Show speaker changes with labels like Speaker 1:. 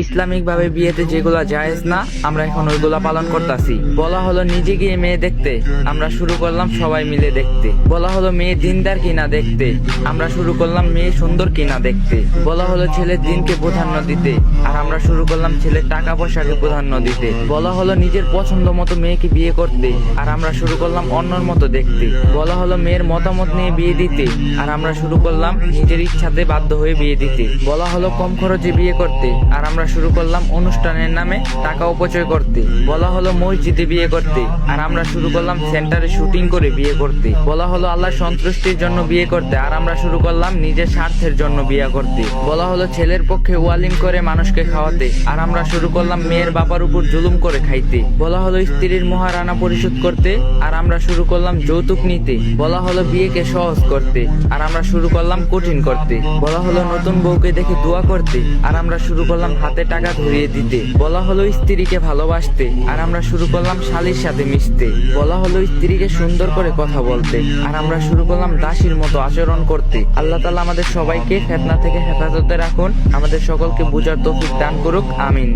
Speaker 1: Islamic ভাবে বিয়েতে যেগুলা জায়েজ না, আমরা এখন ওইগুলা পালন করতেছি। বলা হলো নিজে গিয়ে মেয়ে দেখতে, আমরা শুরু করলাম সবাই মিলে দেখতে। বলা হলো মেয়ে দিনদার কিনা দেখতে, আমরা শুরু করলাম মেয়ে সুন্দর কিনা দেখতে। বলা হলো ছেলের দিনকে প্রাধান্য দিতে, আর আমরা শুরু করলাম ছেলের টাকা পয়সাকে প্রাধান্য দিতে। বলা হলো নিজের পছন্দ মতো মেয়েকে বিয়ে করতে, আর আমরা শুরু করলাম অন্যর মতো দেখতে। বলা হলো মেয়ের মতামত নিয়ে বিয়ে দিতে, আর আমরা শুরু করলাম নিজের ইচ্ছাতে বাধ্য হয়ে বিয়ে দিতে। বলা হলো কম খরচে বিয়ে করতে, আর আমরা শুরু করলাম অনুষ্ঠানের নামে টাকা অপচয় করতে। বলা হলো মসজিদে বিয়ে করতে, আর আমরা শুরু করলাম সেন্টারে শুটিং করে বিয়ে করতে। বলা হলো আল্লাহর সন্তুষ্টির জন্য বিয়ে করতে, আর আমরা শুরু করলাম নিজের স্বার্থের জন্য বিয়ে করতে। বলা হলো ছেলের পক্ষে ওয়ালিং করে মানুষকে খাওয়াতে, আর আমরা শুরু করলাম মেয়ের বাবার উপর জুলুম করে খাইতে। বলা হলো স্ত্রীর মহারানা পরিশোধ করতে, আর আমরা শুরু করলাম যৌতুক নিতে। বলা হলো বিয়েকে সহজ করতে, আর আমরা শুরু করলাম কঠিন করতে। বলা হলো নতুন বউকে দেখে দোয়া করতে, আর আমরা শুরু করলাম হাতে টাকা ধরিয়ে দিতে। বলা হলো স্ত্রীকে ভালোবাসতে, আর আমরা শুরু করলাম শালীর সাথে মিশতে। বলা হলো স্ত্রীকে সুন্দর করে কথা বলতে, আর আমরা শুরু করলাম দাসীর মতো আচরণ করতে। আল্লাহ তাআলা আমাদের সবাইকে ফিতনা থেকে হেফাজতে রাখুন, আমাদের সকলকে বুঝার তৌফিক দান করুক, আমিন।